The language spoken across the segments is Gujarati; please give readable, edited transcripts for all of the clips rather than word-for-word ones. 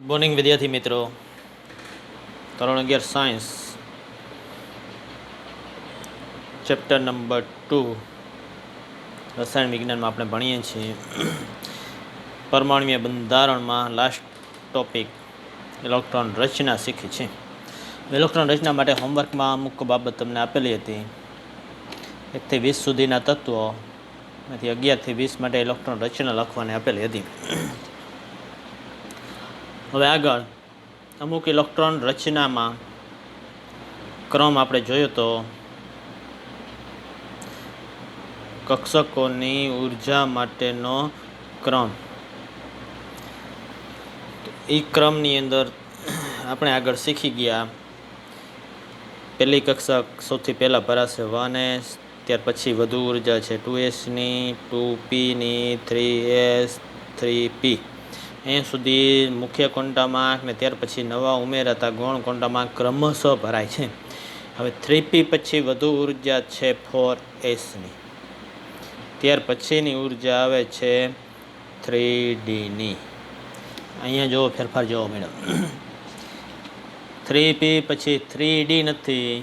મોર્નિંગ વિદ્યાર્થી મિત્રો, ધોરણ 11 સાયન્સ ચેપ્ટર નંબર 2 રસાયણ વિજ્ઞાનમાં આપણે ભણીએ છીએ. પરમાણુય બંધારણમાં લાસ્ટ ટોપિક ઇલેક્ટ્રોન રચના શીખી છે. ઇલેક્ટ્રોન રચના માટે હોમવર્કમાં અમુક બાબત તમને આપેલી હતી. 1 થી 20 સુધીના તત્વો, એમાંથી 11 થી 20 માટે ઇલેક્ટ્રોન રચના લખવાની આપેલી હતી. હવે આગળ અમુક ઇલેક્ટ્રોન રચનામાં ક્રમ આપણે જોયો તો કક્ષકોની ઉર્જા માટેનો ક્રમ. એ ક્રમની અંદર આપણે આગળ શીખી ગયા. પહેલી કક્ષક સૌથી પહેલાં ભરાશે 1s, ત્યાર પછી વધુ ઉર્જા છે 2sની, 2pની, 3s, 3p. અહીં સુધી મુખ્ય ક્વોન્ટામાંક ને ત્યાર પછી નવા ઉમેરાતા ગૌણ ક્વોન્ટામાંક ક્રમશઃ ભરાય છે. હવે 3p પછી વધુ ઉર્જા છે 4sની, ત્યાર પછીની ઉર્જા આવે છે 3dની. અહીંયા જો ફેરફાર જોવો મેડમ, 3p પછી 3d નથી,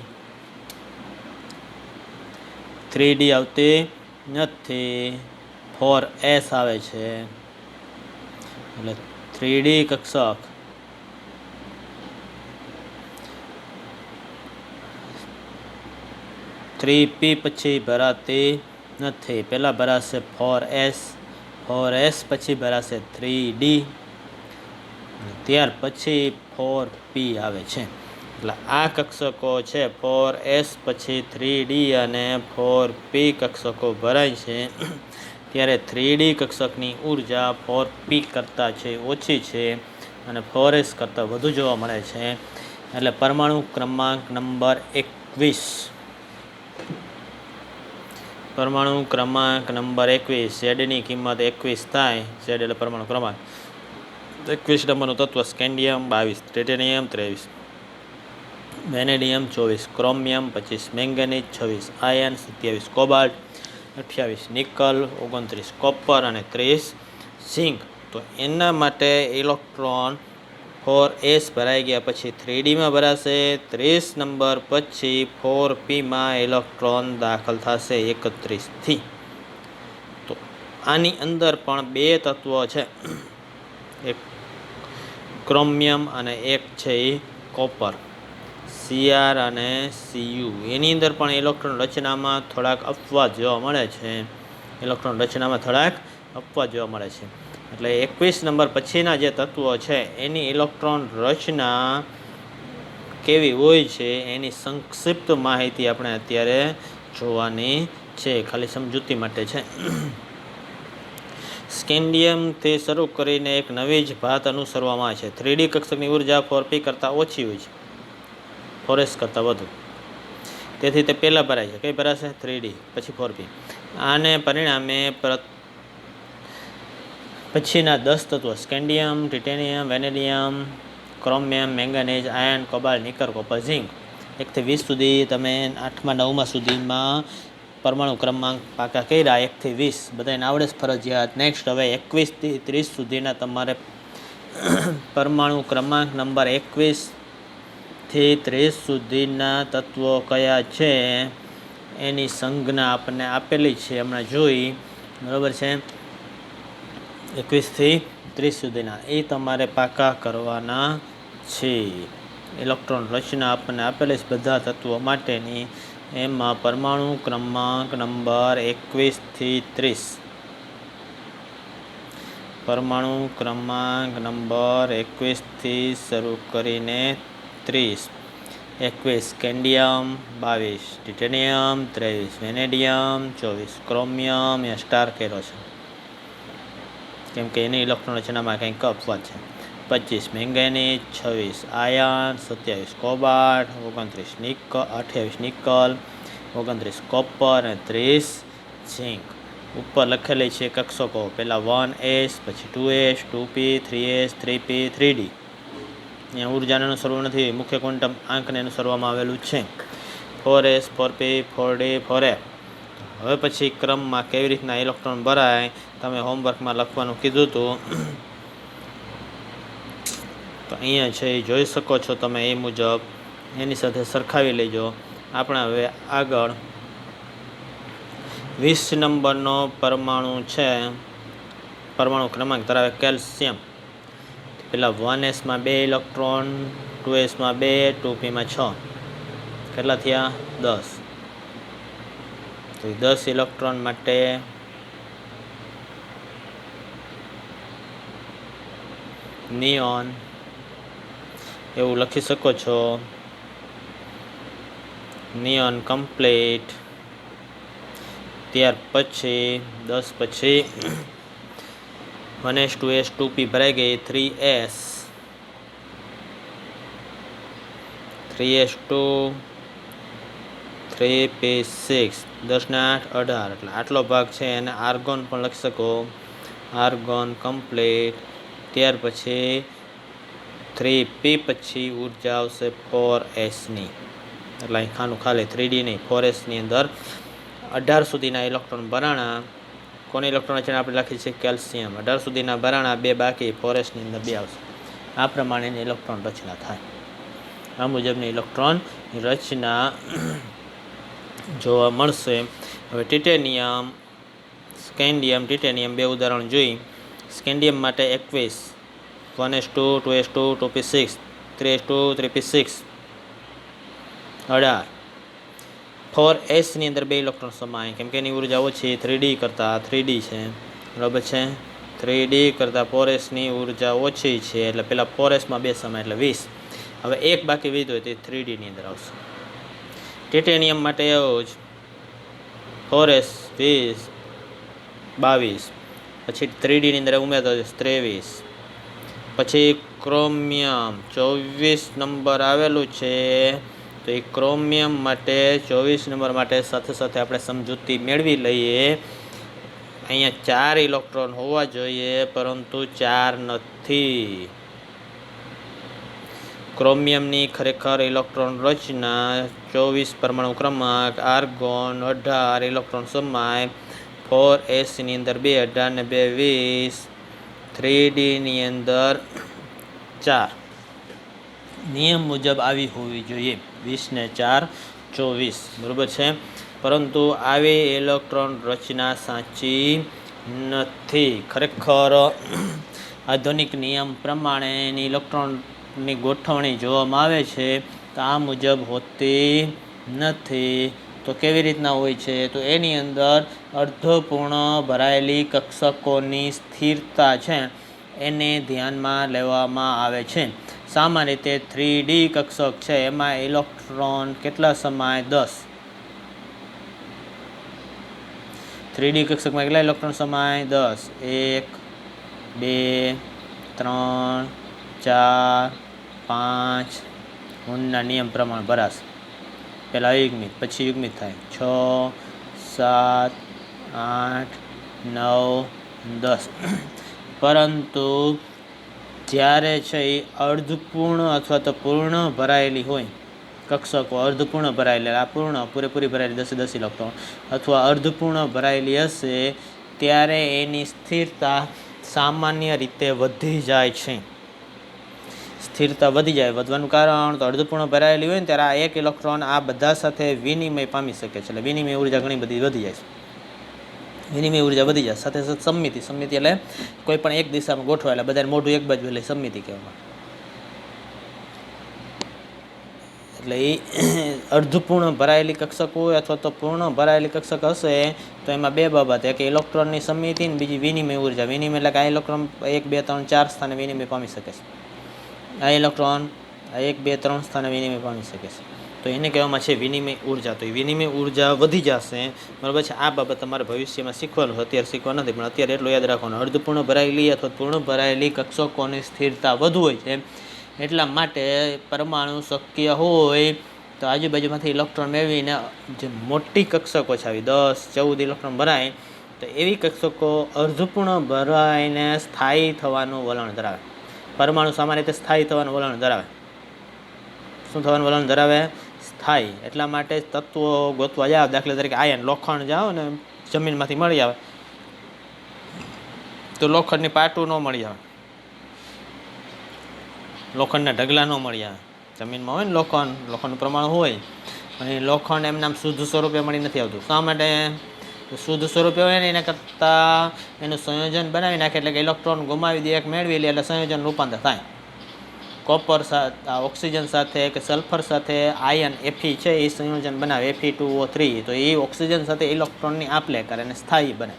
3d આવતી નથી, 4s આવે છે. એટલે 3d કક્ષક p પછી ભરાતી નથી. પહેલાં ભરાશે 4s પછી ભરાશે 3d, ત્યાર પછી 4p આવે છે. એટલે આ કક્ષકો છે 4s પછી 3d અને 4p કક્ષકો ભરાય છે. ત્યારે 3d કક્ષકની ઉર્જા 4p કરતાં છે ઓછી છે અને 4s કરતાં વધુ જોવા મળે છે. એટલે પરમાણુ ક્રમાંક નંબર 21, ઝેડની કિંમત 21 થાય. ઝેડ એટલે પરમાણુ ક્રમાંક. 21 નંબરનું તત્વ scandium 22, titanium 23, vanadium 24, chromium 25, manganese 26, iron 27, cobalt 28, nickel 29, copper અને 30 ઝિંક. તો એના માટે ઇલેક્ટ્રોન 4s ભરાઈ ગયા પછી 3dમાં ભરાશે. 30 નંબર પછી 4pમાં ઇલેક્ટ્રોન દાખલ થશે 31થી. તો આની અંદર પણ બે તત્વો છે, એક ક્રોમિયમ અને એક છે એ કોપર, Cr અને Cu. એની અંદર પણ ઇલેક્ટ્રોન રચનામાં થોડાક અપવાદ જોવા મળે છે. એટલે 21 નંબર પછીના જે તત્વો છે એની ઇલેક્ટ્રોન રચના કેવી હોય છે એની સંક્ષિપ્ત માહિતી આપણે અત્યારે જોવાની છે, ખાલી સમજૂતી માટે છે. સ્કેન્ડિયમથી શરૂ કરીને એક નવી જ ભાત અનુસરવામાં આવે છે. 3d કક્ષકની ઉર્જા 4p કરતાં ઓછી હોય છે, 4s કરતાં વધુ. તેથી તે પહેલાં ભરાય છે. કઈ ભરાશે? 3d પછી 4p. આને પરિણામે પછીના 10 તત્વો scandium, titanium, vanadium, chromium, manganese, iron, cobalt, nickel, copper, zinc 1 થી 20 સુધી તમે 8મા 9મા સુધીમાં પરમાણુ ક્રમાંક પાકા કર્યા. 1 થી 20 બધાને આવડે જ ફરજિયાત. નેક્સ્ટ હવે 21 થી 30 સુધીના તમારે પરમાણુ ક્રમાંક નંબર 21 થી 30 સુધીના તત્વો કયા છે એની સંજ્ઞા આપણને આપેલી છે, હમણાં જોઈ. બરાબર છે? 21 થી 30 સુધીના એ તમારે પાકા કરવાના છે. ઇલેક્ટ્રોન રચના આપણને આપેલી છે બધા તત્વો માટેની. એમાં પરમાણુ ક્રમાંક નંબર 21 થી 30, પરમાણુ ક્રમાંક નંબર 21 થી શરૂ કરીને 30. 21 સ્કેન્ડિયમ, 22 ટાઇટેનિયમ, 23 વેનેડિયમ, 24 ક્રોમિયમ. એ સ્ટાર કર્યો છે કેમ કે એની ઇલેક્ટ્રોન રચનામાં કંઈક અપવાદ છે. 25 manganese, 26 iron, 27 cobalt, 28 nickel, 29 copper અને 30 ઝિંક. ઉપર લખેલી છે કક્ષકો, પહેલાં 1s, પછી 2s, 2p, 3s, 3p, 3d. અહીંયા ઉર્જાને અનુસરવું નથી, મુખ્ય ક્વોન્ટમ આંકને અનુસરવામાં આવેલું છે. 4s, 4p, 4d, 4f. હવે પછી ક્રમમાં કેવી રીતના ઇલેક્ટ્રોન ભરાય તમે હોમવર્કમાં લખવાનું કીધું હતું. તો અહીંયા છે એ જોઈ શકો છો તમે એ મુજબ એની સાથે સરખાવી લેજો. આપણે હવે આગળ 20 નંબરનો પરમાણુ છે, પરમાણુ ક્રમાંક ધરાવે કેલ્શિયમ. પેલા 1s માં 2 ઇલેક્ટ્રોન, 2s માં 2, 2p માં 6, કેટલા થયા 10. તો 10 ઇલેક્ટ્રોન માટે નિયોન એવું લખી શકો છો, નિયોન કમ્પ્લીટ. ત્યાર પછી 10 પછી 1s 2s 2p ભરાઈ ગઈ, 3s 3s2 3p6, 10 ને 8 18, એટલે આટલો ભાગ છે. એને આર્ગોન પણ લખી શકો, આર્ગોન કમ્પ્લીટ. ત્યાર પછી 3p પછી ઉર્જા આવશે 4sની, એટલે અહીં ખાનું ખાલી 3d નહીં 4sની અંદર 18 સુધીના ઇલેક્ટ્રોન ભરાણા. કોની ઇલેક્ટ્રોન રચના આપણે લખી છે કેલ્શિયમ. 18 સુધીના ભરાણા 2 બાકી, 4sની અંદર 2 આવશે. આ પ્રમાણેની ઇલેક્ટ્રોન રચના થાય. આ મુજબની ઇલેક્ટ્રોન રચના જોવા મળશે. હવે ટિટેનિયમ, સ્કેન્ડિયમ, ટિટેનિયમ 2 ઉદાહરણ જોઈ. સ્કેન્ડિયમ માટે 21, 1s2 2s2 2p6, 3s2 3p6 18. 4sની અંદર 2 ઇલેક્ટ્રોન સમાય, કેમ કે એની ઉર્જા ઓછી 3d કરતાં, 3d છે બરાબર છે. 3d કરતાં 4sની ઉર્જા ઓછી છે, એટલે પેલા 4sમાં 2 સમાય એટલે 20. હવે એક બાકી વીધો હોય તે 3dની અંદર આવશે. ટિટેનિયમ માટે એવું જ 4s 20 22, પછી 3dની અંદર ઉમેરતા 23. પછી ક્રોમિયમ 24 નંબર આવેલું છે, તો એ ક્રોમિયમ માટે 24 નંબર માટે સાથે સાથે આપણે સમજૂતી મેળવી લઈએ. અહીંયા 4 ઇલેક્ટ્રોન હોવા જોઈએ, પરંતુ 4 નથી. ક્રોમિયમની ખરેખર ઇલેક્ટ્રોન રચના 24 પરમાણુ ક્રમાંક, આર્ગોન 18 ઇલેક્ટ્રોન સમાય, 4sની અંદર 2 18 ને 2 20, 3dની અંદર 4. નિયમ મુજબ આવી હોવી જોઈએ 20 ને 4 24, બરાબર છે. પરંતુ આવી ઇલેક્ટ્રોન રચના સાચી નથી. ખરેખર આધુનિક નિયમ પ્રમાણેની ઇલેક્ટ્રોનની ગોઠવણી જોવામાં આવે છે, તો આ મુજબ હોતી નથી. તો કેવી રીતના હોય છે? તો એની અંદર અર્ધપૂર્ણ ભરાયેલી કક્ષકોની સ્થિરતા છે એને ધ્યાનમાં લેવામાં આવે છે. સામાન્ય રીતે 3d કક્ષક છે એમાં ઇલેક્ટ્રોન કેટલા સમાય 10. 3d કક્ષકમાં કેટલા ઇલેક્ટ્રોન સમાય 10. 1 2 3 4 5 ઊંડના નિયમ પ્રમાણે ભરાશે. પહેલાં યુગ્મિત, પછી યુગ્મિત થાય 6 7 8 9 10. પરંતુ જ્યારે છે એ અર્ધપૂર્ણ અથવા તો પૂર્ણ ભરાયેલી હોય કક્ષકો, અર્ધપૂર્ણ ભરાયેલી, આ પૂર્ણ પૂરેપૂરી ભરાયેલી 10 10 ઇલેક્ટ્રોન અથવા અર્ધપૂર્ણ ભરાયેલી હશે, ત્યારે એની સ્થિરતા સામાન્ય રીતે વધી જાય છે. સ્થિરતા વધી જાય. વધવાનું કારણ તો અર્ધપૂર્ણ ભરાયેલી હોય ને ત્યારે આ એક ઇલેક્ટ્રોન આ બધા સાથે વિનિમય પામી શકે છે, એટલે વિનિમય ઉર્જા ઘણી બધી વધી જાય છે. વિનિમય ઉર્જા વધી જાય. સાથે સાથે સમમિતિ, સમમિતિ એટલે કોઈ પણ એક દિશામાં ગોઠવાય એટલે બધાને મોઢું એક બાજુ એટલે સમમિતિ કહેવામાં. એટલે એ અર્ધપૂર્ણ ભરાયેલી કક્ષક હોય અથવા તો પૂર્ણ ભરાયેલી કક્ષક હશે તો એમાં 2 બાબત, એક ઇલેક્ટ્રોનની સમમિતિ અને બીજી વિનિમય ઉર્જા. વિનિમય એટલે કે આ ઇલેક્ટ્રોન 1 2 3 4 સ્થાને વિનિમય પામી શકે છે. આ ઇલેક્ટ્રોન 1 2 3 સ્થાને વિનિમય પામી શકે છે, તો એને કહેવામાં છે વિનિમય ઉર્જા. તો એ વિનિમય ઉર્જા વધી જશે, બરાબર છે. આ બાબત તમારે ભવિષ્યમાં શીખવાનું છે, અત્યારે શીખવા નથી, પણ અત્યારે એટલું યાદ રાખવાનું, અર્ધપૂર્ણ ભરાયેલી અથવા પૂર્ણ ભરાયેલી કક્ષકોની સ્થિરતા વધુ હોય છે. એટલા માટે પરમાણુ શક્ય હોય તો આજુબાજુમાંથી ઇલેક્ટ્રોન મેળવીને જે મોટી કક્ષકો છે આવી 10 14 ઇલેક્ટ્રોન ભરાય, તો એવી કક્ષકો અર્ધપૂર્ણ ભરાઈને સ્થાયી થવાનું વલણ ધરાવે. પરમાણુ સામાન્ય રીતે સ્થાયી થવાનું વલણ ધરાવે. શું થવાનું વલણ ધરાવે? સ્થાયી. એટલા માટે તત્વો ગોતવા જાઓ, દાખલા તરીકે આયન લોખંડ જાઓ ને જમીનમાંથી મળી આવે તો લોખંડની પાટું ન મળી આવે, લોખંડના ઢગલા ન મળી આવે. જમીનમાં હોય ને લોખંડનું પ્રમાણ હોય, અહીં લોખંડ એમ નામ શુદ્ધ સ્વરૂપે મળી નથી આવતું. શા માટે? શુદ્ધ સ્વરૂપે હોય ને એના કરતાં એનું સંયોજન બનાવી નાખે, એટલે કે ઇલેક્ટ્રોન ગુમાવી દે, એક મેળવી લે, એટલે સંયોજન રૂપાંતર થાય. કોપર ઓક્સિજન સાથે કે સલ્ફર સાથે આયન Fe છે એ સંયોજન બનાવે, Fe2O3, તો એ ઓક્સિજન સાથે ઇલેક્ટ્રોનની આપલે કરે અને સ્થાયી બને.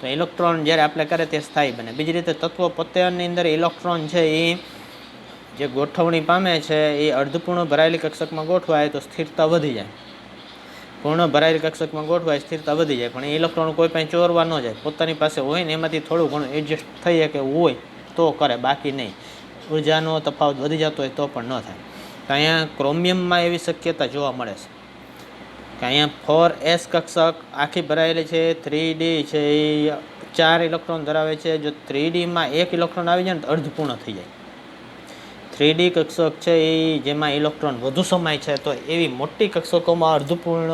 તો ઇલેક્ટ્રોન જ્યારે આપલે કરે તે સ્થાયી બને. બીજી રીતે તત્વ પોતાની અંદર ઇલેક્ટ્રોન છે એ જે ગોઠવણી પામે છે એ અર્ધપૂર્ણ ભરાયેલી કક્ષકમાં ગોઠવાય તો સ્થિરતા વધી જાય. પૂર્ણ ભરાયેલી કક્ષકમાં ગોઠવાય સ્થિરતા વધી જાય, પણ એ ઇલેક્ટ્રોન કોઈ પાસે ચોરવા ન જાય. પોતાની પાસે હોય ને એમાંથી થોડું ઘણું એડજસ્ટ થઈ શકે હોય તો કરે, બાકી નહીં. ઉર્જાનો તફાવત વધી જતો હોય તો પણ ન થાય. તો અહીંયા ક્રોમિયમમાં એવી શક્યતા જોવા મળે છે કે અહીંયા 4s કક્ષક આખી ભરાયેલી છે, 3D છે એ 4 ઇલેક્ટ્રોન ધરાવે છે. જો 3Dમાં 1 ઇલેક્ટ્રોન આવી જાય ને તો અર્ધપૂર્ણ થઈ જાય. 3D કક્ષક છે એ જેમાં ઇલેક્ટ્રોન વધુ સમાય છે, તો એવી મોટી કક્ષકોમાં અર્ધપૂર્ણ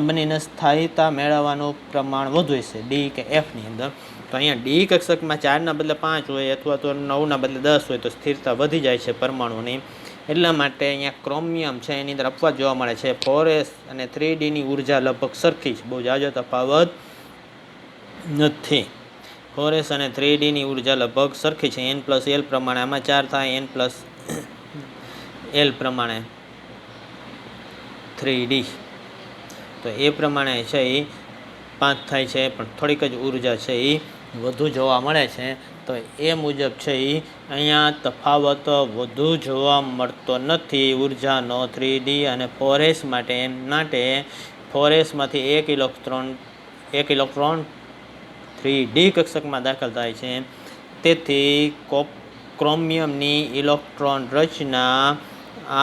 બનીને સ્થાયીતા મેળવવાનું પ્રમાણ વધુ છે ડી કે એફની અંદર. તો અહીંયા ડી કક્ષકમાં 4ના બદલે 5 હોય અથવા તો 9ના બદલે 10 હોય તો સ્થિરતા વધી જાય છે પરમાણુની. એટલા માટે અહીંયા ક્રોમિયમ છે એની અંદર અપવાદ જોવા મળે છે. 4s અને 3Dની ઉર્જા લગભગ સરખી છે, બહુ જાજો તફાવત નથી. 4s અને 3Dની ઉર્જા લગભગ સરખી છે. n+l પ્રમાણે આમાં 4 થાય, n+l પ્રમાણે 3D, તો એ પ્રમાણે છે એ 5 થાય છે, પણ થોડીક જ ઉર્જા છે એ વધુ જોવા મળે છે. તો એ મુજબ છે એ અહીંયા તફાવત વધુ જોવા મળતો નથી ઉર્જાનો 3D અને 4s માટે. એમ માટે 4sમાંથી એક ઇલેક્ટ્રોન 3D કક્ષકમાં દાખલ થાય છે. તેથી ક્રોમિયમની ઇલેક્ટ્રોન રચના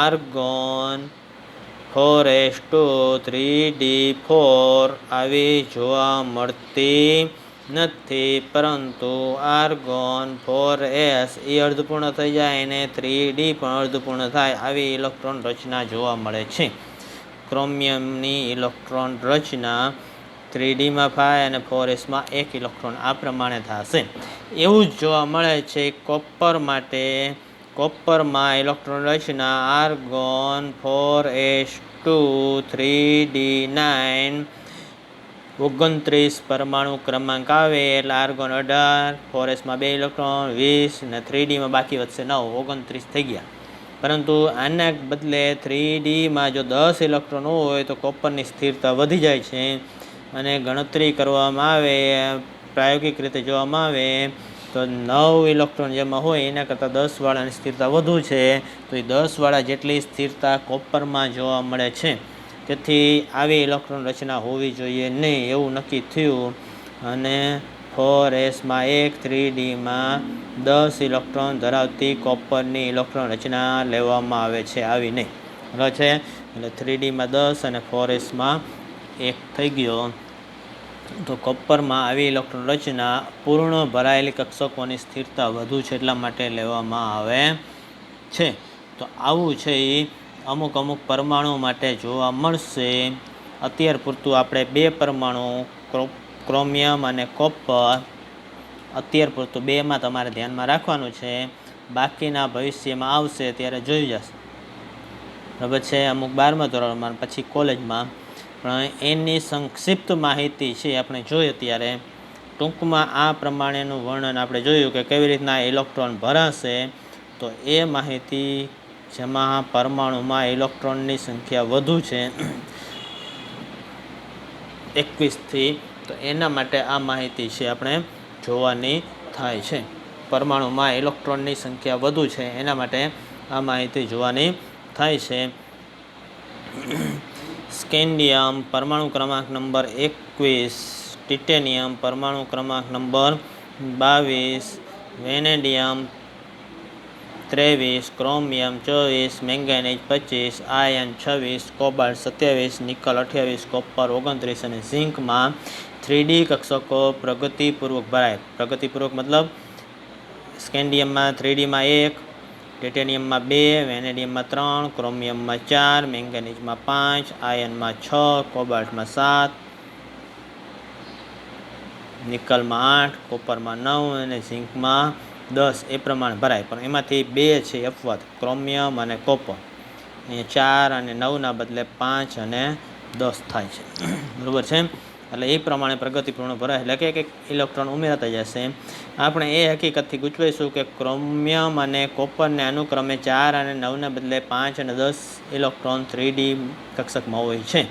આર્ગોન 4s2 3d4 આવી જોવા મળતી નથી, પરંતુ આર્ગોન 4s એ અર્ધપૂર્ણ થઈ જાય અને 3D પણ અર્ધપૂર્ણ થાય આવી ઇલેક્ટ્રોન રચના જોવા મળે છે. ક્રોમિયમની ઇલેક્ટ્રોન રચના 3Dમાં 5 અને 4sમાં 1 ઇલેક્ટ્રોન આ પ્રમાણે થશે. એવું જ જોવા મળે છે કોપર માટે. કોપરમાં ઇલેક્ટ્રોન રચના આર્ગોન 4s2 3d9 29 પરમાણુ ક્રમાંક આવે એટલે આર્ગોન 18, 4sમાં 2 ઇલેક્ટ્રોન 20 અને 3Dમાં બાકી વધશે 9, 29 થઈ ગયા. પરંતુ આના બદલે 3Dમાં જો 10 ઇલેક્ટ્રોન હોય તો કોપરની સ્થિરતા વધી જાય છે અને ગણતરી કરવામાં આવે, પ્રાયોગિક રીતે જોવામાં આવે તો 9 ઇલેક્ટ્રોન જેમાં હોય એના કરતાં 10 વાળાની સ્થિરતા વધુ છે. તો એ 10 વાળા જેટલી સ્થિરતા કોપરમાં જોવા મળે છે. તેથી આવી ઇલેક્ટ્રોન રચના હોવી જોઈએ નહીં એવું નક્કી થયું અને 4sમાં 1, 3Dમાં 10 ઇલેક્ટ્રોન ધરાવતી કોપરની ઇલેક્ટ્રોન રચના લેવામાં આવે છે, આવી નહીં. બરાબર છે? એટલે 3Dમાં 10 અને 4sમાં 1 થઈ ગયો. તો કોપરમાં આવી ઇલેક્ટ્રોન રચના પૂર્ણ ભરાયેલી કક્ષકોની સ્થિરતા વધુ છે એટલા માટે લેવામાં આવે છે. તો આવું છે એ અમુક પરમાણુ માટે જોવા મળશે. અત્યાર પૂરતું આપણે 2 પરમાણુ ક્રોમિયમ અને કોપર અત્યાર પૂરતું 2માં તમારે ધ્યાનમાં રાખવાનું છે. બાકીના ભવિષ્યમાં આવશે ત્યારે જોઈ જશે. બરાબર છે? અમુક 12મા ધોરણમાં પછી કોલેજમાં. પણ એની સંક્ષિપ્ત માહિતી છે આપણે જોઈએ ત્યારે ટૂંકમાં આ પ્રમાણેનું વર્ણન આપણે જોયું કે કેવી રીતના ઇલેક્ટ્રોન ભરાશે. તો એ માહિતી જેમાં પરમાણુમાં ઇલેક્ટ્રોનની સંખ્યા વધુ છે 21થી, તો એના માટે આ માહિતી છે આપણે જોવાની થાય છે. પરમાણુમાં ઇલેક્ટ્રોનની સંખ્યા વધુ છે એના માટે આ માહિતી જોવાની થાય છે. સ્કેન્ડિયમ પરમાણુ ક્રમાંક નંબર 21, ટિટેનિયમ પરમાણુ ક્રમાંક number 22, vanadium 23, chromium 24, manganese 25, iron 26, cobalt 27, nickel 28, copper 29 અને ઝિંકમાં 3D કક્ષકો પ્રગતિપૂર્વક ભરાય. પ્રગતિપૂર્વક મતલબ સ્કેન્ડિયમમાં 3Dમાં 1, ટાઇટેનિયમમાં 2, વેનેડિયમમાં 3, ક્રોમિયમમાં 4, મેંગેનીઝમાં 5, આયર્નમાં 6, કોબાલ્ટમાં 7, નિકલમાં 8, કોપરમાં 9 અને ઝિંકમાં 10 એ પ્રમાણે ભરાય, પણ એમાંથી 2 છે અપવાદ, ક્રોમિયમ અને કોપર. અહીંયા 4 અને 9ના બદલે 5 અને 10 થાય છે, બરાબર છે. એટલે એ પ્રમાણે પ્રગતિપૂર્ણ ભરાય એટલે કે ઇલેક્ટ્રોન ઉમેરાતા જશે. આપણે એ હકીકતથી ગૂંચવાઈશું કે ક્રોમિયમ અને કોપરને અનુક્રમે 4 અને 9ને બદલે 5 અને 10 ઇલેક્ટ્રોન 3D કક્ષકમાં હોય છે.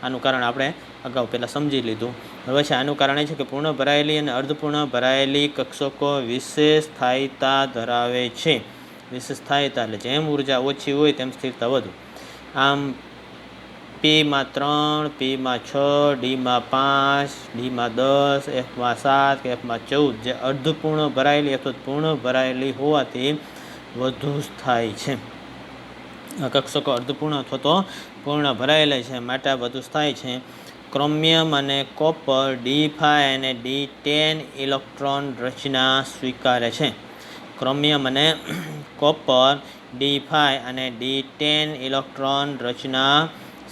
આનું કારણ આપણે અગાઉ પહેલાં સમજી લીધું. હવે છે આનું કારણ એ છે કે પૂર્ણ ભરાયેલી અને અર્ધપૂર્ણ ભરાયેલી કક્ષકો વિશેષ સ્થાયીતા ધરાવે છે. વિશેષ સ્થાયીતા એટલે જેમ ઉર્જા ઓછી હોય તેમ સ્થિરતા વધુ. આમ Pમાં 3, Pમાં 6, Dમાં 5, Dમાં 10, Fમાં 7 કે Fમાં 14 જે અર્ધપૂર્ણ ભરાયેલી અથવા પૂર્ણ ભરાયેલી હોવાથી વધુ સ્થાયી છે. આ કક્ષકો અર્ધપૂર્ણ અથવા તો પૂર્ણ ભરાયેલા છે માટે વધુ સ્થાયી છે. ક્રોમિયમ અને કોપર D5 અને D10 ઇલેક્ટ્રોન રચના સ્વીકારે છે. ક્રોમિયમ અને કોપર D5 અને D10 ઇલેક્ટ્રોન રચના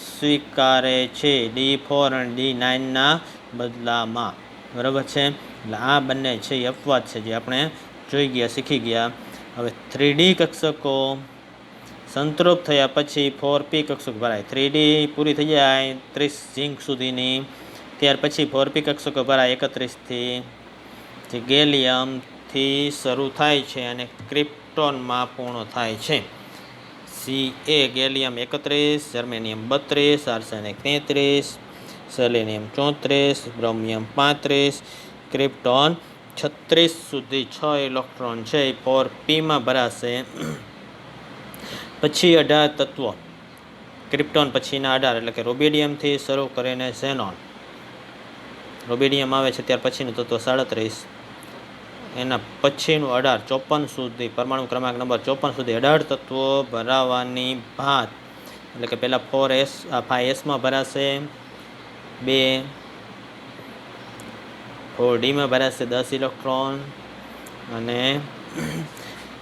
સ્વીકારે છે, D4 અને D9ના બદલામાં, બરાબર છે. એટલે આ બંને છે એ અપવાદ છે જે આપણે જોઈ ગયા, શીખી ગયા. હવે 3D કક્ષકો સંતૃપ્ત થયા પછી 4p કક્ષક ભરાય. 3D પૂરી થઈ જાય 30 ઝીંક સુધીની, ત્યાર પછી 4p કક્ષકો ભરાય 31થી, જે ગેલિયમથી શરૂ થાય છે અને ક્રિપ્ટોનમાં પૂર્ણ થાય છે. Ca gallium 31, germanium 32, arsenic 33, selenium 34, bromium 35, krypton 36 સુધી 6 ઇલેક્ટ્રોન છે એ 4pમાં ભરાશે. પછી 18 તત્વો, ક્રિપ્ટોન પછીના 18 એટલે કે રોબેડિયમથી શરૂ કરીને ઝેનોન. રોબેડિયમ આવે છે ત્યાર પછીનું તત્વ 37, એના પછીનું 18, 54 સુધી, પરમાણુ ક્રમાંક નંબર 54 સુધી 18 તત્વો ભરાવાની ભાત. એટલે કે પહેલાં 5sમાં ભરાશે 2, 4dમાં ભરાશે 10 ઇલેક્ટ્રોન અને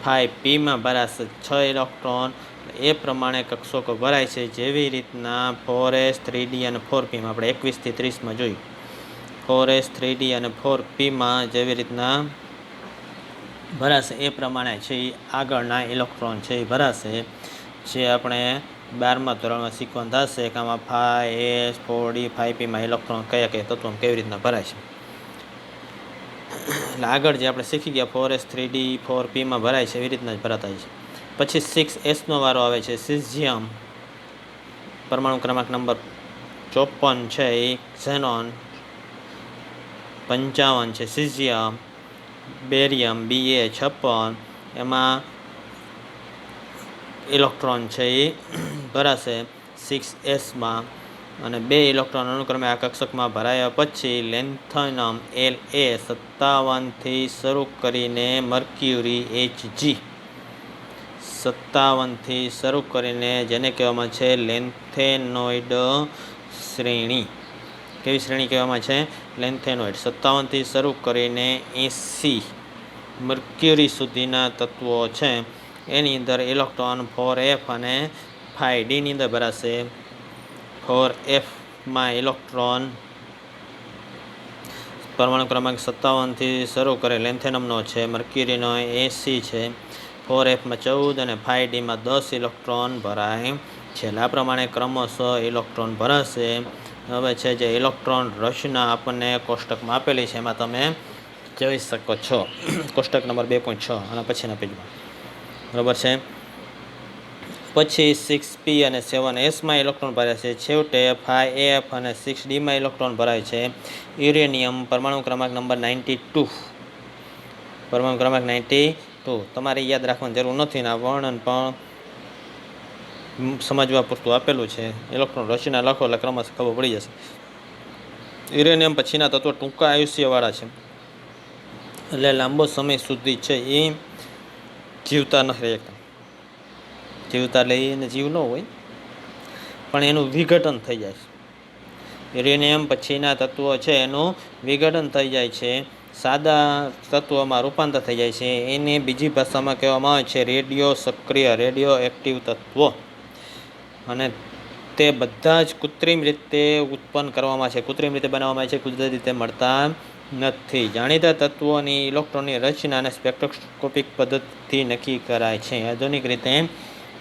5pમાં ભરાશે 6 ઇલેક્ટ્રોન. એ પ્રમાણે કક્ષકો ભરાય છે જેવી રીતના 4s, 3d અને 4pમાં આપણે 21થી 30માં જોયું. 4s, 3d અને 4pમાં જેવી રીતના ભરાશે એ પ્રમાણે છે એ આગળના ઇલેક્ટ્રોન છે એ ભરાશે, જે આપણે 12મા ધોરણમાં શીખવાનું થશે કે આમાં 5s, 4d, 5pમાં ઇલેક્ટ્રોન કયા કયા તત્વોમાં કેવી રીતના ભરાય છે. એટલે આગળ જે આપણે શીખી ગયા 4s, 3d, 4pમાં ભરાય છે એવી રીતના જ ભરાતા છે. પછી 6sનો વારો આવે છે, સિઝિયમ, પરમાણુ ક્રમાંક નંબર 54 છે એ ઝેનોન, 55 છે સિઝિયમ, બેરિયમ Ba 56, એમાં ઇલેક્ટ્રોન છે એ ભરાશે 6sમાં અને 2 ઇલેક્ટ્રોન અનુક્રમે આ કક્ષકમાં ભરાયા પછી લેન્થેનમ La 57થી શરૂ કરીને મર્ક્યુરી Hg, 57થી શરૂ કરીને જેને કહેવામાં છે લેન્થેનોઇડ શ્રેણી. કેવી શ્રેણી કહેવામાં છે? લેન્થેનોઇડ. 57થી શરૂ કરીને 80 મર્ક્યુરી સુધીના તત્વો છે એની અંદર ઇલેક્ટ્રોન 4f અને 5dની અંદર ભરાશે. 4fમાં ઇલેક્ટ્રોન પરમાણુ ક્રમાંક 57થી શરૂ કરે લેન્થેનમનો છે, મર્ક્યુરીનો 80 છે, 4fમાં 14 અને 5dમાં 10 ઇલેક્ટ્રોન ભરાય છે. આ પ્રમાણે ક્રમશઃ ઇલેક્ટ્રોન ભરાશે. હવે છે જે ઇલેક્ટ્રોન રચના આપણને કોષ્ટકમાં આપેલી છે એમાં તમે જોઈ શકો છો, કોષ્ટક નંબર 2.6 અને પછીના પેજમાં, બરાબર છે. પછી 6p અને 7sમાં ઇલેક્ટ્રોન ભરાય છે. છેવટે 5f અને 6dમાં ઇલેક્ટ્રોન ભરાય છે. યુરેનિયમ પરમાણુ ક્રમાંક નંબર 92, પરમાણુ ક્રમાંક 92, તમારે યાદ રાખવાની જરૂર નથી ને આ વર્ણન પણ સમજવા પૂરતું આપેલું છે. ઇલેક્ટ્રોન રચના લખો એટલે ક્રમશઃ ખબર પડી જશે. યુરેનિયમ પછીના તત્વો ટૂંકા આયુષ્યવાળા છે એટલે લાંબો સમય સુધી છે એ જીવતા નથી શકતા. જીવતા લઈને જીવ ન હોય પણ એનું વિઘટન થઈ જાય છે. યુરેનિયમ પછીના તત્વો છે એનું વિઘટન થઈ જાય છે, સાદા તત્વોમાં રૂપાંતર થઈ જાય છે. એને બીજી ભાષામાં કહેવામાં આવે છે રેડિયો સક્રિય, રેડિયો એક્ટિવ તત્વો. અને તે બધા જ કૃત્રિમ રીતે ઉત્પન્ન કરવામાં છે, કૃત્રિમ રીતે બનાવવામાં આવે છે, કુદરતી રીતે મળતા નથી. જાણીતા તત્વોની ઇલેક્ટ્રોનની રચના અને સ્પેક્ટ્રોસ્કોપિક પદ્ધતિથી નક્કી કરાય છે. આધુનિક રીતે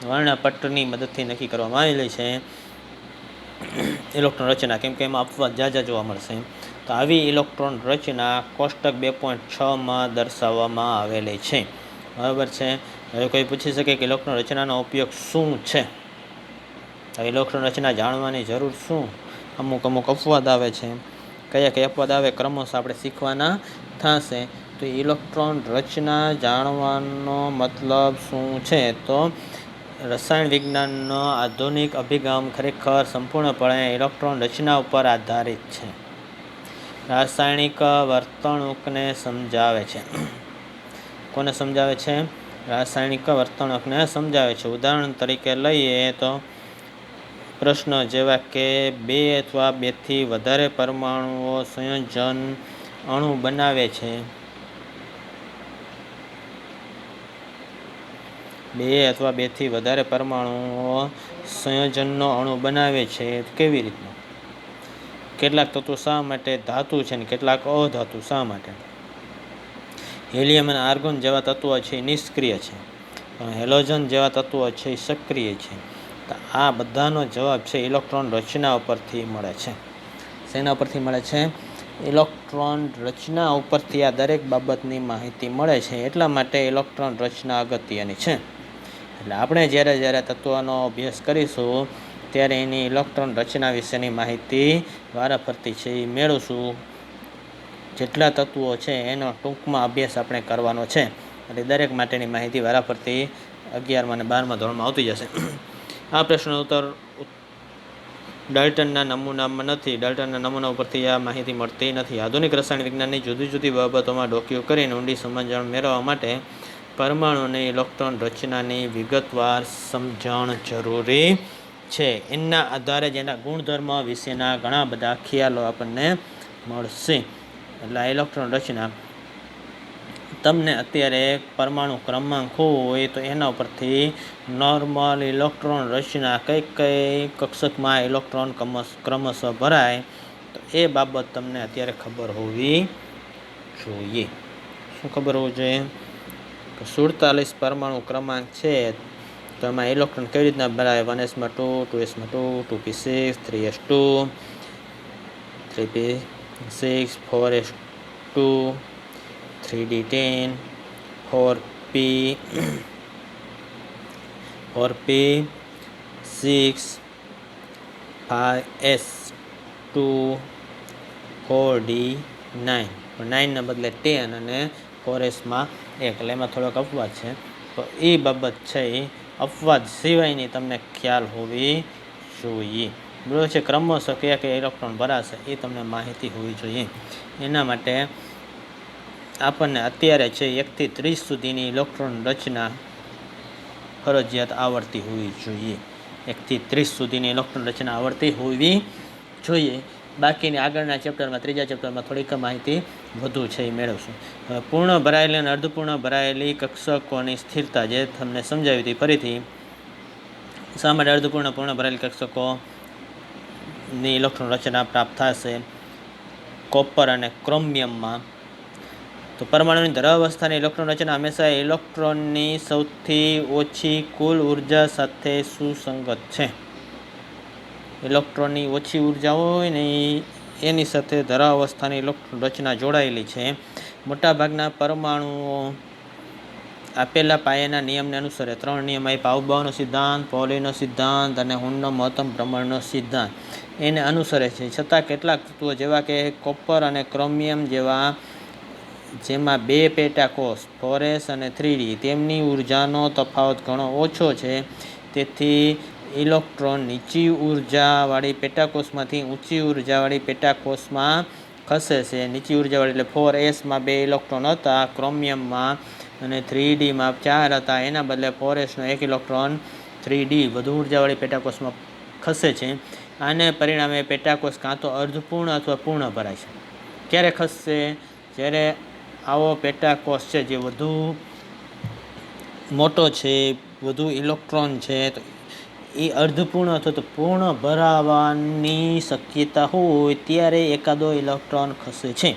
વર્ણપટની મદદથી નક્કી કરવામાં આવેલી છે ઇલેક્ટ્રોન રચના, કેમ કે એમાં અપવાદ ઝાઝા જોવા મળશે. તો આવી ઇલેક્ટ્રોન રચના કોષ્ટક 2.6 દર્શાવવામાં આવેલી છે. બરાબર છે. હવે કોઈ પૂછી શકે કે ઇલેક્ટ્રોન રચનાનો ઉપયોગ શું છે? ઇલેક્ટ્રોન રચના જાણવાની જરૂર શું? અમુક અપવાદ આવે છે. કયા અપવાદ આવે ક્રમશઃ આપણે શીખવાના થશે. તો ઇલેક્ટ્રોન રચના જાણવાનો મતલબ શું છે? તો રસાયણ વિજ્ઞાનનો આધુનિક અભિગમ ખરેખર સંપૂર્ણપણે ઇલેક્ટ્રોન રચના ઉપર આધારિત છે. રાસાયણિક વર્તણૂકને સમજાવે છે. કોને સમજાવે છે? રાસાયણિક વર્તણૂકને સમજાવે છે. ઉદાહરણ તરીકે લઈએ તો પ્રશ્ન જેવા કે 2 અથવા 2થી વધારે પરમાણુઓ સંયોજન અણુ બનાવે છે. 2 અથવા 2થી વધારે પરમાણુઓ સંયોજનનો અણુ બનાવે છે. કેવી રીતના? કેટલાક તત્વો શા માટે ધાતુ છે ને કેટલાક અધાતુ શા માટે? હિલિયમ અને આર્ગોન જેવા તત્વો છે એ નિષ્ક્રિય છે, હેલોજન જેવા તત્વો છે એ સક્રિય છે. તો આ બધાનો જવાબ છે ઇલેક્ટ્રોન રચના ઉપરથી મળે છે. શેના ઉપરથી મળે છે? ઇલેક્ટ્રોન રચના ઉપરથી આ દરેક બાબતની માહિતી મળે છે. એટલા માટે ઇલેક્ટ્રોન રચના અગત્યની છે. એટલે આપણે જ્યારે તત્વોનો અભ્યાસ કરીશું ત્યારે એની ઇલેક્ટ્રોન રચના વિશેની માહિતી વારાફરતી છે એ મેળવશું. જેટલા તત્વો છે એનો ટૂંકમાં અભ્યાસ આપણે કરવાનો છે. એટલે દરેક માટેની માહિતી વારાફરતી 11મા અને 12મા ધોરણમાં આવતી જશે. આ પ્રશ્નનો ઉત્તર ડાલ્ટનના નમૂનામાં નથી. ડાલ્ટનના નમૂના ઉપરથી આ માહિતી મળતી નથી. આધુનિક રસાયણ વિજ્ઞાનની જુદી જુદી બાબતોમાં ડોકિયું કરીને ઊંડી સમજણ મેળવવા માટે પરમાણુની ઇલેક્ટ્રોન રચનાની વિગતવાર સમજણ જરૂરી છે. એના આધારે જ એના ગુણધર્મ વિશેના ઘણા બધા ખ્યાલો આપણને મળશે. એટલે આ ઇલેક્ટ્રોન રચના તમને અત્યારે પરમાણુ ક્રમાંક હોય તો એના ઉપરથી નોર્મલ ઇલેક્ટ્રોન રચના કઈ કક્ષકમાં ઇલેક્ટ્રોન ક્રમશઃ ભરાય તો એ બાબત તમને અત્યારે ખબર હોવી જોઈએ. શું ખબર હોવું જોઈએ? 47 પરમાણુ ક્રમાંક છે તો એમાં ઇલેક્ટ્રોન કેવી રીતના ભરાય? 1s2, 2s2, 2p6, 3s2, 3p6, 4s2, 3d10, 4p6, 5s2, 4d9. 9ના બદલે 10 અને 4sમાં 1, એટલે એમાં થોડોક અપવાદ છે. તો એ બાબત છે એ અપવાદ સિવાયની તમને ખ્યાલ હોવી જોઈએ. બરાબર છે. ક્રમશઃ કયા ઇલેક્ટ્રોન ભરાશે એ તમને માહિતી હોવી જોઈએ. એના માટે આપણને અત્યારે છે 1 થી 30 સુધીની ઇલેક્ટ્રોન રચના ફરજિયાત આવડતી હોવી જોઈએ. 1 થી 30 સુધીની ઇલેક્ટ્રોન રચના આવડતી હોવી જોઈએ. બાકીની આગળના ચેપ્ટરમાં, 3જા ચેપ્ટરમાં થોડીક માહિતી વધુ છે એ મેળવશું. હવે પૂર્ણ ભરાયેલી અને અર્ધપૂર્ણ ભરાયેલી કક્ષકોની સ્થિરતા જે તમને સમજાવી હતી ફરીથી. શા માટે અર્ધપૂર્ણ પૂર્ણ ભરાયેલી કક્ષકોની ઇલેક્ટ્રોન રચના પ્રાપ્ત થશે? કોપર અને ક્રોમિયમમાં. તો પરમાણુની ધરાવસ્થાની ઇલેક્ટ્રોન રચના હંમેશા ઇલેક્ટ્રોનની સૌથી ઓછી કુલ ઉર્જા સાથે સુસંગત છે. ઇલેક્ટ્રોનની ઓછી ઉર્જા હોય ને એની સાથે ધરાવસ્થાની ઇલેક્ટ્રોન રચના જોડાયેલી છે. મોટાભાગના પરમાણુઓ આપેલા પાયાના નિયમને અનુસરે. 3 નિયમ આપ્યા: અવબાહનો સિદ્ધાંત, પૌલીનો સિદ્ધાંત અને હુનનો મહત્તમ ભ્રમણનો સિદ્ધાંત. એને અનુસરે છે. છતાં કેટલાક તત્વો જેવા કે કોપર અને ક્રોમિયમ જેમાં 2 પેટાકોષ 4s અને 3d તેમની ઉર્જાનો તફાવત ઘણો ઓછો છે. તેથી ઇલેક્ટ્રોન નીચી ઉર્જાવાળી પેટાકોષમાંથી ઊંચી ઉર્જાવાળી પેટાકોષમાં ખસે છે. નીચી ઉર્જાવાળી એટલે 4sમાં 2 ઇલેક્ટ્રોન હતા, ક્રોમિયમમાં અને 3dમાં 4 હતા. એના બદલે 4sનો 1 ઇલેક્ટ્રોન 3d વધુ ઉર્જાવાળી પેટાકોષમાં ખસે છે. આને પરિણામે પેટાકોષ કાં તો અર્ધપૂર્ણ અથવા પૂર્ણ ભરાય છે. ક્યારે ખસશે? જ્યારે આવો પેટાકોષ છે જે વધુ મોટો છે, વધુ ઇલેક્ટ્રોન છે, તો એ અર્ધપૂર્ણ અથવા તો પૂર્ણ ભરાવાની શક્યતા હોય ત્યારે એકાદો ઇલેક્ટ્રોન ખસે છે.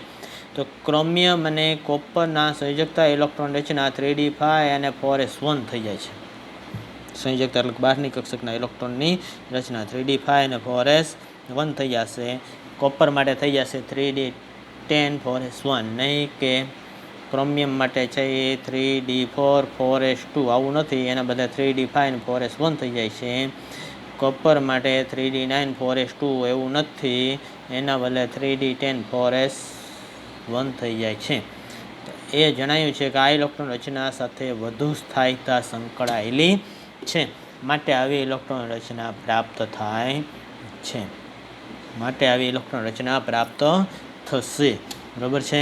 તો ક્રોમિયમ અને કોપરના સંયોજકતા ઇલેક્ટ્રોન રચના 3d5 અને 4s1 થઈ જાય છે. સંયોજકતા એટલે બહારની કક્ષકના ઇલેક્ટ્રોનની રચના 3d5 અને 4s1 થઈ જશે. કોપર માટે થઈ જશે 3d10 4s1, નહીં કે ક્રોમિયમ માટે છે એ 3d4 4s2. આવું નથી, એના બદલે 3d5 અને 4s1 થઈ જાય છે. કોપર માટે 3d9 4s2 એવું નથી, એના બદલે 3d10 4s1 થઈ જાય છે. એ જણાયું છે કે આ ઇલેક્ટ્રોન રચના સાથે વધુ સ્થાયીતા સંકળાયેલી છે, માટે આવી ઇલેક્ટ્રોન રચના પ્રાપ્ત થાય છે. માટે આવી ઇલેક્ટ્રોન રચના પ્રાપ્ત થશે. બરાબર છે.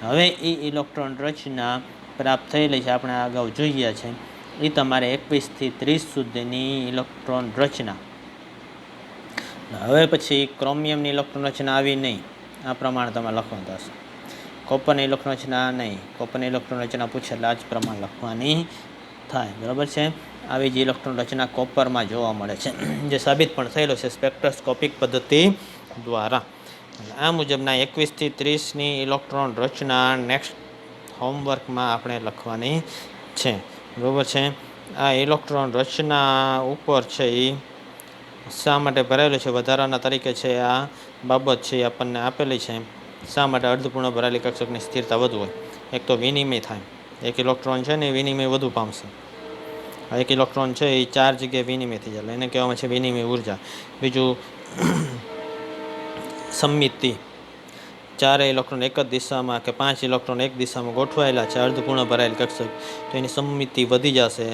હવે એ ઇલેક્ટ્રોન રચના પ્રાપ્ત થયેલી છે, આપણે અગાઉ જોઈ ગયા છે. એ તમારે 21 થી 30 સુધીની ઇલેક્ટ્રોન રચના. હવે પછી ક્રોમિયમની ઇલેક્ટ્રોન રચના આવી નહીં, આ પ્રમાણે તમે લખવાનું થશે. કોપરની ઇલેક્ટ્રોન રચના નહીં, કોપરની ઇલેક્ટ્રોન રચના પૂછે એટલે આ જ પ્રમાણે લખવાની થાય. બરાબર છે. આવી જ ઇલેક્ટ્રોન રચના કોપરમાં જોવા મળે છે, જે સાબિત પણ થયેલો છે સ્પેક્ટ્રોસ્કોપિક પદ્ધતિ દ્વારા. આ મુજબના 21 થી 30ની ઇલેક્ટ્રોન રચના નેક્સ્ટ હોમવર્કમાં આપણે લખવાની છે. બરાબર છે. આ ઇલેક્ટ્રોન રચના ઉપર છે એ શા માટે ભરાયેલું છે, વધારાના તરીકે છે આ બાબત છે એ આપણને આપેલી છે. શા માટે અર્ધપૂર્ણ ભરાયેલી કક્ષકની સ્થિરતા વધુ હોય? એક તો વિનિમય થાય, એક ઇલેક્ટ્રોન છે ને વિનિમય વધુ પામશે. એક ઇલેક્ટ્રોન છે એ 4 જગ્યાએ વિનિમય થઈ જાય, એને કહેવામાં છે વિનિમય ઉર્જા. બીજું સમમિતિ, 4 ઇલેક્ટ્રોન એક જ દિશામાં કે 5 ઇલેક્ટ્રોન એક દિશામાં ગોઠવાયેલા છે અર્ધપૂર્ણ ભરાયેલ કક્ષક, તો એની સમમિતિ વધી જશે.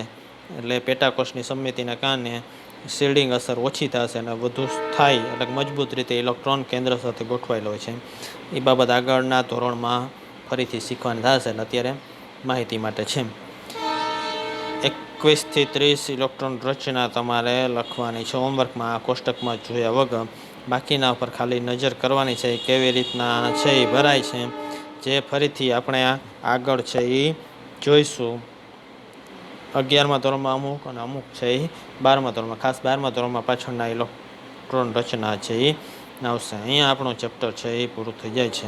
એટલે પેટાકોષની સમમિતિના કારણે શિલ્ડિંગ અસર ઓછી થશે અને વધુ થાય એટલે મજબૂત રીતે ઇલેક્ટ્રોન કેન્દ્ર સાથે ગોઠવાયેલો હોય છે. એ બાબત આગળના ધોરણમાં ફરીથી શીખવાની થશે, એટલે અત્યારે માહિતી માટે છે. 21 થી 30 ઇલેક્ટ્રોન રચના તમારે લખવાની છે હોમવર્કમાં, આ કોષ્ટકમાં જોયા વગર. બાકીના ઉપર ખાલી નજર કરવાની છે કેવી રીતના છે એ ભરાય છે, જે ફરીથી આપણે આગળ છે એ જોઈશું. 11મા ધોરણમાં અમુક અને અમુક છે એ 12મા ધોરણમાં, ખાસ 12મા ધોરણમાં પાછળના ઇલેક્ટ્રોન રચના છે એ આવશે. અહીંયા આપણું ચેપ્ટર છે એ પૂરું થઈ જાય છે.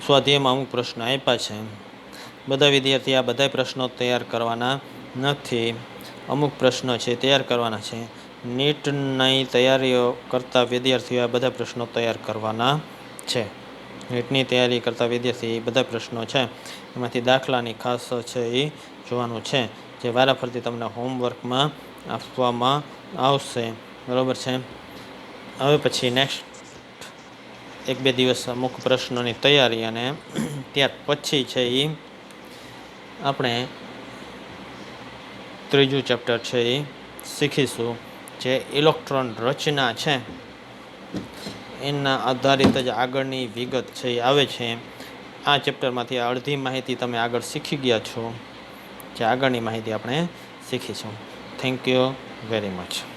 સ્વાધ્યાયમાં અમુક પ્રશ્નો આપ્યા છે. બધા વિદ્યાર્થી આ બધા પ્રશ્નો તૈયાર કરવાના નથી, અમુક પ્રશ્નો છે તૈયાર કરવાના છે. નીટની તૈયારીઓ કરતા વિદ્યાર્થીઓ આ બધા પ્રશ્નો તૈયાર કરવાના છે. નીટની તૈયારી કરતા વિદ્યાર્થી બધા પ્રશ્નો છે, એમાંથી દાખલાની ખાસ છે એ જોવાનું છે, જે વારાફરતી તમને હોમવર્કમાં આપવામાં આવશે. બરાબર છે. હવે પછી નેક્સ્ટ 1-2 દિવસ અમુક પ્રશ્નોની તૈયારી, અને ત્યાર પછી છે એ આપણે ત્રીજું ચેપ્ટર છે એ શીખીશું, જે ઇલેક્ટ્રોન રચના છે એના આધારિત જ આગળની વિગત છે એ આવે છે. આ ચેપ્ટરમાંથી અડધી માહિતી તમે આગળ શીખી ગયા છો, જે આગળની માહિતી આપણે શીખીશું. Thank you very much.